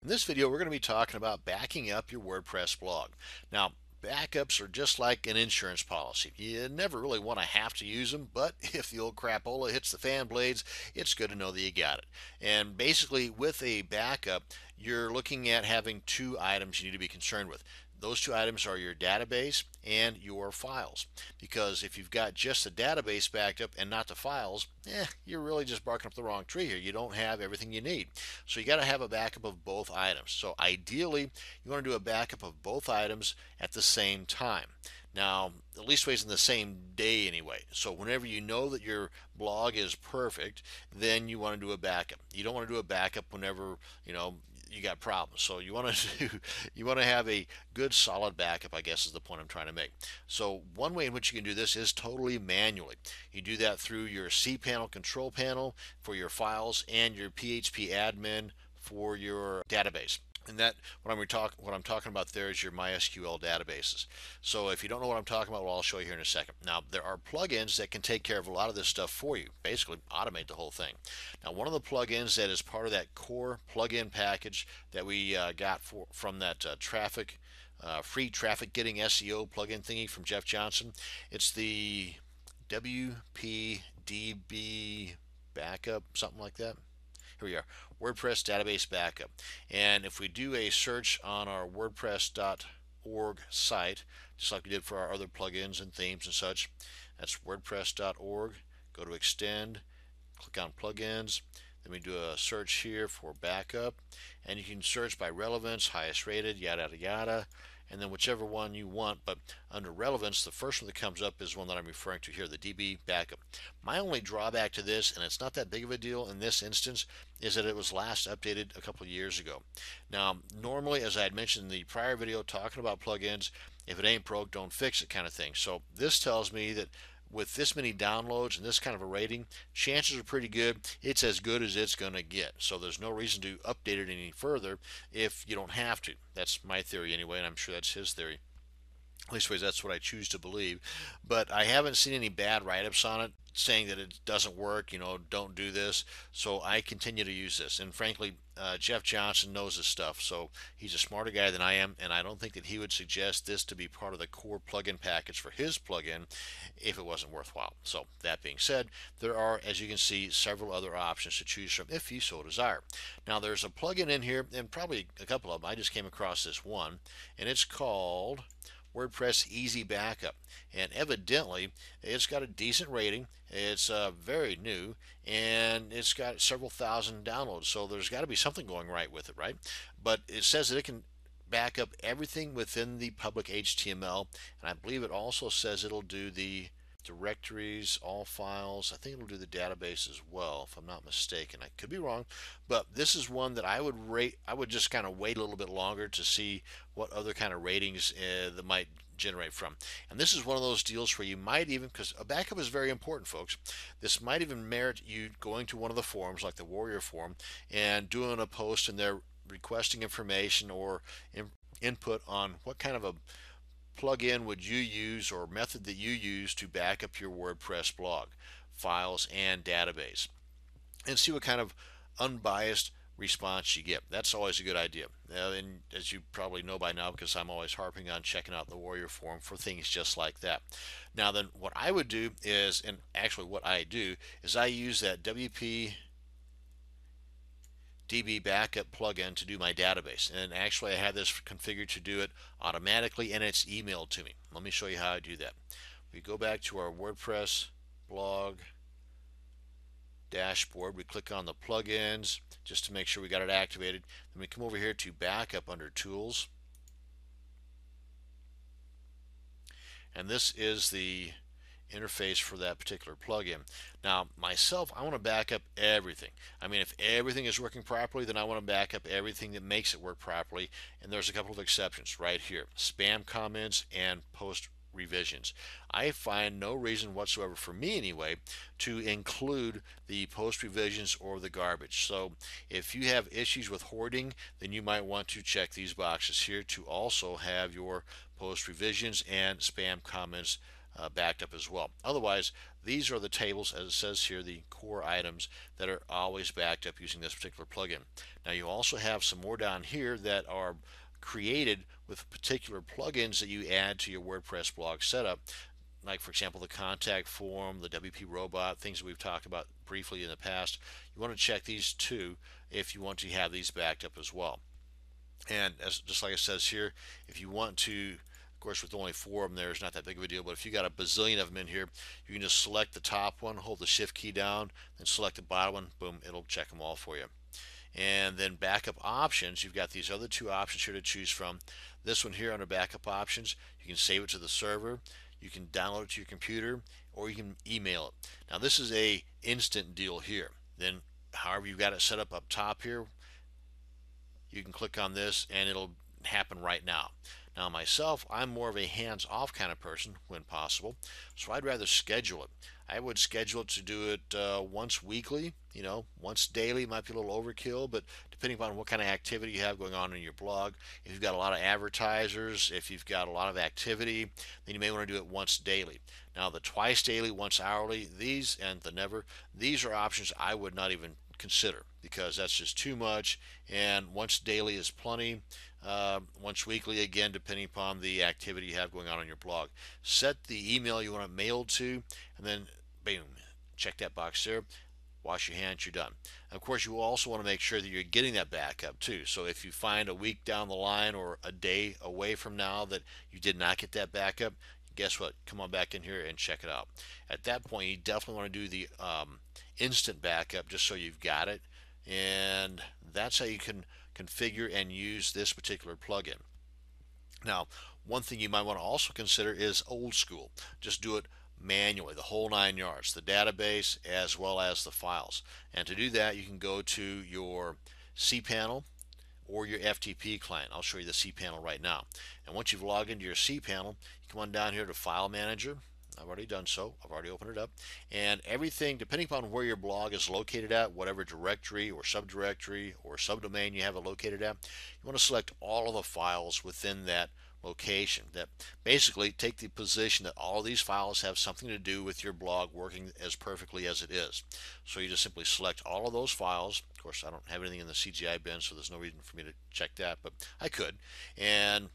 In this video, we're going to be talking about backing up your WordPress blog. Now, backups are just like an insurance policy. You never really want to have to use them, but if the old crapola hits the fan blades, it's good to know that you got it. And basically, with a backup, you're looking at having two items you need to be concerned with. Those two items are your database and your files. Because if you've got just the database backed up and not the files, you're really just barking up the wrong tree here. You don't have everything you need. So you got to have a backup of both items. So ideally, you want to do a backup of both items at the same time. Now, at least ways in the same day anyway. So whenever you know that your blog is perfect, then you want to do a backup. You don't want to do a backup whenever, you got problems. So you want to you want to have a good solid backup, I guess is the point I'm trying to make. So one way in which you can do this is totally manually. You do that through your cPanel control panel for your files and your PHP admin for your database. And that what I'm talking about there is your MySQL databases. So if you don't know what I'm talking about, well, I'll show you here in a second. Now there are plugins that can take care of a lot of this stuff for you. Basically, automate the whole thing. Now one of the plugins that is part of that core plugin package that we got from that free traffic getting SEO plugin thingy from Jeff Johnson. It's the WPDB backup, something like that. Here we are, WordPress database backup. And if we do a search on our WordPress.org site, just like we did for our other plugins and themes and such, that's WordPress.org. Go to extend, click on plugins. Then we do a search here for backup, and you can search by relevance, highest rated, yada yada yada, and then whichever one you want. But under relevance, the first one that comes up is one that I'm referring to here, the DB backup. My only drawback to this, and it's not that big of a deal in this instance, is that it was last updated a couple of years ago. Now, normally, as I had mentioned in the prior video talking about plugins, if it ain't broke, don't fix it kind of thing. So this tells me that with this many downloads and this kind of a rating, chances are pretty good it's as good as it's going to get. So there's no reason to update it any further if you don't have to. That's my theory anyway, and I'm sure that's his theory. At least that's what I choose to believe. But I haven't seen any bad write-ups on it saying that it doesn't work, don't do this. So I continue to use this. And frankly, Jeff Johnson knows his stuff. So he's a smarter guy than I am. And I don't think that he would suggest this to be part of the core plugin package for his plugin if it wasn't worthwhile. So that being said, there are, as you can see, several other options to choose from if you so desire. Now there's a plugin in here, and probably a couple of them. I just came across this one, and it's called WordPress Easy Backup, and evidently it's got a decent rating. It's very new, and it's got several thousand downloads, so there's got to be something going right with it, right? But it says that it can back up everything within the public HTML, and I believe it also says it'll do the directories, all files. I think it'll do the database as well, if I'm not mistaken. I could be wrong, but this is one that I would rate. I would just kind of wait a little bit longer to see what other kind of ratings that might generate from. And this is one of those deals where you might even, because a backup is very important, folks, this might even merit you going to one of the forums like the Warrior Forum and doing a post in there requesting information or input on what kind of a plugin would you use or method that you use to back up your WordPress blog, files, and database, and see what kind of unbiased response you get. That's always a good idea. And as you probably know by now, because I'm always harping on checking out the Warrior Forum for things just like that. Now then, what I would do is, and actually what I do, is I use that WP DB backup plugin to do my database, and actually I have this configured to do it automatically, and it's emailed to me. Let me show you how I do that. We go back to our WordPress blog dashboard. We click on the plugins just to make sure we got it activated. Then we come over here to backup under tools, and this is the interface for that particular plugin. Now myself, I want to back up everything. I mean, if everything is working properly, then I want to back up everything that makes it work properly, and there's a couple of exceptions right here: spam comments and post revisions. I find no reason whatsoever, for me anyway, to include the post revisions or the garbage. So if you have issues with hoarding, then you might want to check these boxes here to also have your post revisions and spam comments backed up as well. Otherwise, these are the tables, as it says here, the core items that are always backed up using this particular plugin. Now you also have some more down here that are created with particular plugins that you add to your WordPress blog setup, like for example the contact form, the WP robot, things that we've talked about briefly in the past. You want to check these too if you want to have these backed up as well. And as just like it says here, if you want to, of course with only 4 of them there, it's not that big of a deal, but if you got a bazillion of them in here, you can just select the top one, hold the shift key down, then select the bottom one, boom, it'll check them all for you. And then backup options, you've got these other 2 options here to choose from. This one here under backup options, you can save it to the server, you can download it to your computer, or you can email it. Now this is a instant deal here. Then however you've got it set up top here, you can click on this and it'll happen right now. Now myself, I'm more of a hands-off kind of person when possible, so I'd rather schedule it. I would schedule it to do it once weekly, once daily might be a little overkill, but depending upon what kind of activity you have going on in your blog, if you've got a lot of advertisers, if you've got a lot of activity, then you may want to do it once daily. Now the twice daily, once hourly, these and the never, these are options I would not even consider because that's just too much, and once daily is plenty. Once weekly, again, depending upon the activity you have going on your blog. Set the email you want it mailed to, and then boom, check that box there. Wash your hands, you're done. And of course, you will also want to make sure that you're getting that backup too. So if you find a week down the line or a day away from now that you did not get that backup, guess what? Come on back in here and check it out. At that point, you definitely want to do the instant backup just so you've got it, and that's how you can configure and use this particular plugin. Now, one thing you might want to also consider is old school. Just do it manually, the whole 9 yards, the database as well as the files. And to do that, you can go to your cPanel or your FTP client. I'll show you the cPanel right now. And once you've logged into your cPanel, you come on down here to File Manager. I've already done so. I've already opened it up. And everything, depending upon where your blog is located at, whatever directory or subdirectory or subdomain you have it located at, you want to select all of the files within that location. That basically take the position that all of these files have something to do with your blog working as perfectly as it is. So you just simply select all of those files. Of course, I don't have anything in the CGI bin, so there's no reason for me to check that, but I could. And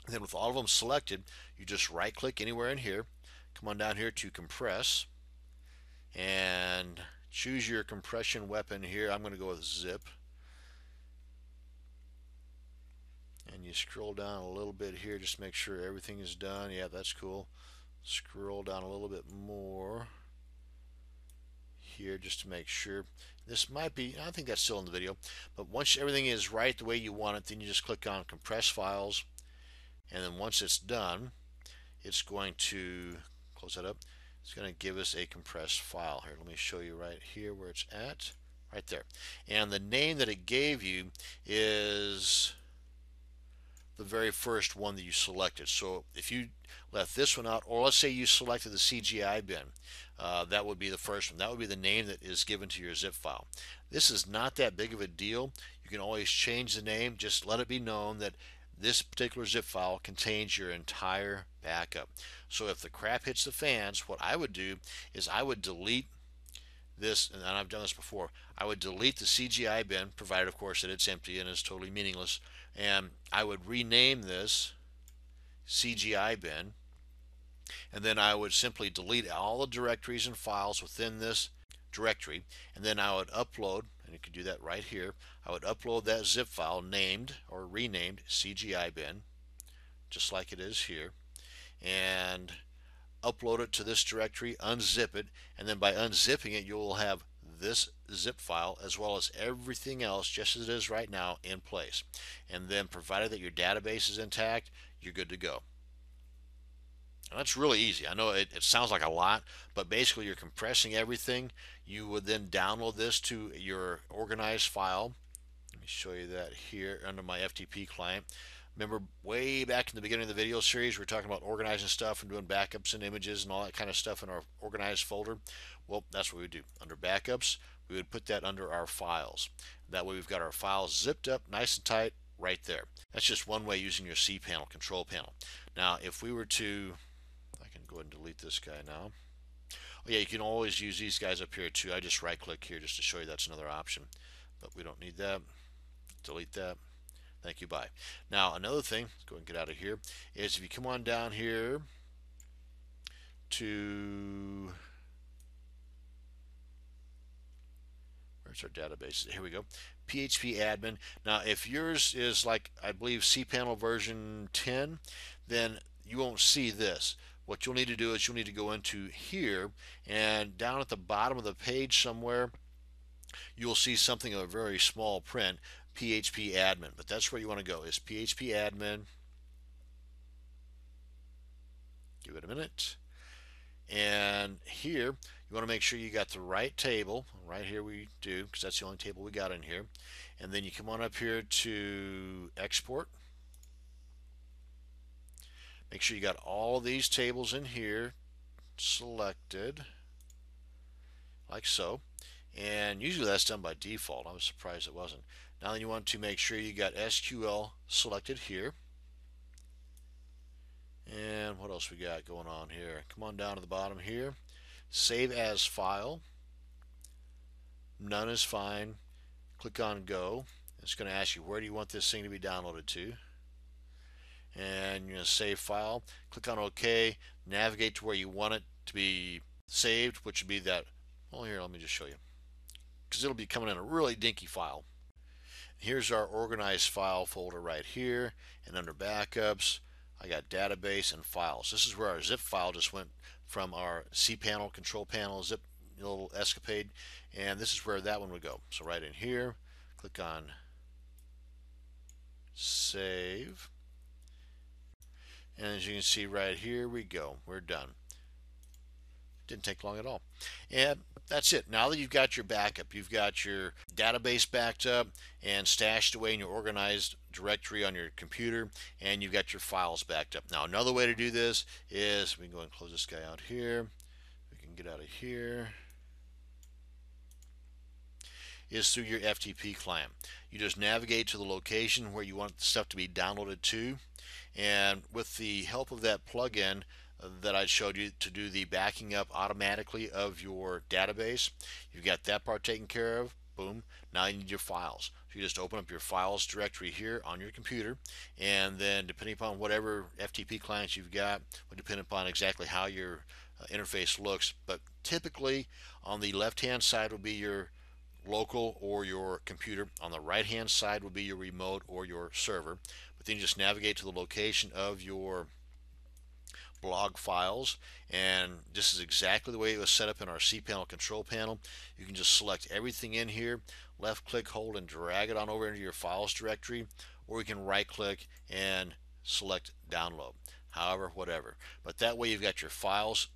then with all of them selected, you just right click anywhere in here, come on down here to compress, and choose your compression weapon here. I'm going to go with zip. And you scroll down a little bit here just to make sure everything is done. Yeah, that's cool. Scroll down a little bit more here just to make sure. This might be, I think that's still in the video, but once everything is right the way you want it, then you just click on compress files. And then once it's done, it's going to close that up. It's going to give us a compressed file here. Let me show you right here where it's at, right there. And the name that it gave you is the very first one that you selected. So if you left this one out, or let's say you selected the CGI bin, that would be the first one. That would be the name that is given to your zip file. This is not that big of a deal. You can always change the name. Just let it be known that this particular zip file contains your entire backup. So if the crap hits the fans, what I would do is I would delete this, and I've done this before, I would delete the CGI bin, provided of course that it's empty and is totally meaningless, and I would rename this CGI bin, and then I would simply delete all the directories and files within this directory, and then I would upload, and you can do that right here, I would upload that zip file named or renamed CGI bin, just like it is here, and upload it to this directory, unzip it, and then by unzipping it you'll have this zip file as well as everything else just as it is right now in place. And then provided that your database is intact, you're good to go. And that's really easy. I know it sounds like a lot, but basically you're compressing everything. You would then download this to your organized file. Let me show you that here under my FTP client. Remember way back in the beginning of the video series, we were talking about organizing stuff and doing backups and images and all that kind of stuff in our organized folder. Well, that's what we would do. Under backups, we would put that under our files. That way we've got our files zipped up nice and tight right there. That's just one way using your cPanel control panel. Now, if we were to, I can Go ahead and delete this guy now. Oh yeah, you can always use these guys up here too. I just right click here just to show you that's another option. But we don't need that. Delete that. Thank you, bye. Now another thing, let's go and get out of here, is if you come on down here to, where's our database? Here we go. PHP admin. Now if yours is like, I believe cPanel version 10, then you won't see this. What you'll need to do is you'll need to go into here, and down at the bottom of the page somewhere you'll see something of a very small print, PHP admin. But that's where you want to go, is PHP admin. Give it a minute. And here you want to make sure you got the right table. Right here we do, because that's the only table we got in here. And then you come on up here to export. Make sure you got all these tables in here selected, like so. And usually that's done by default. I was surprised it wasn't. Now then you want to make sure you got SQL selected here. And what else we got going on here? Come on down to the bottom here. Save as file. None is fine. Click on go. It's going to ask you where do you want this thing to be downloaded to. And you're going to save file. Click on OK. Navigate to where you want it to be saved, which would be that. Well, here, let me just show you, because it'll be coming in a really dinky file. Here's our organized file folder right here, and under backups I got database and files. This is where our zip file just went from our cPanel control panel zip little escapade, and this is where that one would go. So right in here, click on save, and as you can see right here we go, we're done. Didn't take long at all. And that's it. Now that you've got your backup, you've got your database backed up and stashed away in your organized directory on your computer, and you've got your files backed up. Now another way to do this is, we can go and close this guy out here. We can get out of here. Is through your FTP client. You just navigate to the location where you want the stuff to be downloaded to, and with the help of that plugin that I showed you to do the backing up automatically of your database, you've got that part taken care of. Boom. Now you need your files. So you just open up your files directory here on your computer, and then depending upon whatever FTP clients you've got will depend upon exactly how your interface looks, but typically on the left hand side will be your local or your computer. On the right hand side will be your remote or your server. But then you just navigate to the location of your blog files, and this is exactly the way it was set up in our cPanel control panel. You can just select everything in here, left click, hold, and drag it on over into your files directory, or you can right click and select download. However, whatever. But that way you've got your files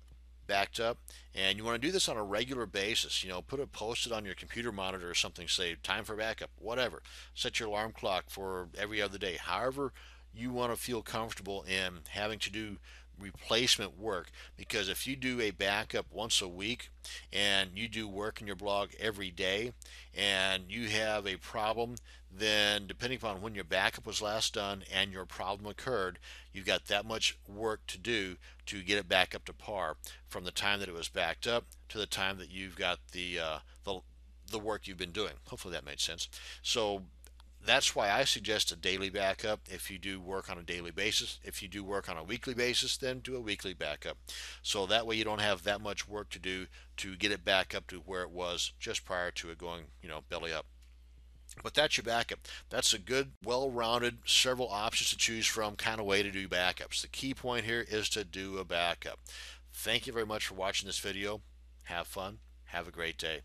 backed up, and you want to do this on a regular basis. You know, put a post-it on your computer monitor or something, say time for backup, whatever. Set your alarm clock for every other day. However you want to feel comfortable in having to do replacement work, because if you do a backup once a week and you do work in your blog every day and you have a problem, then depending upon when your backup was last done and your problem occurred, you've got that much work to do to get it back up to par from the time that it was backed up to the time that you've got the work you've been doing. Hopefully that made sense. So that's why I suggest a daily backup if you do work on a daily basis. If you do work on a weekly basis, then do a weekly backup. So that way you don't have that much work to do to get it back up to where it was just prior to it going, belly up. But that's your backup. That's a good, well-rounded, several options to choose from kind of way to do backups. The key point here is to do a backup. Thank you very much for watching this video. Have fun. Have a great day.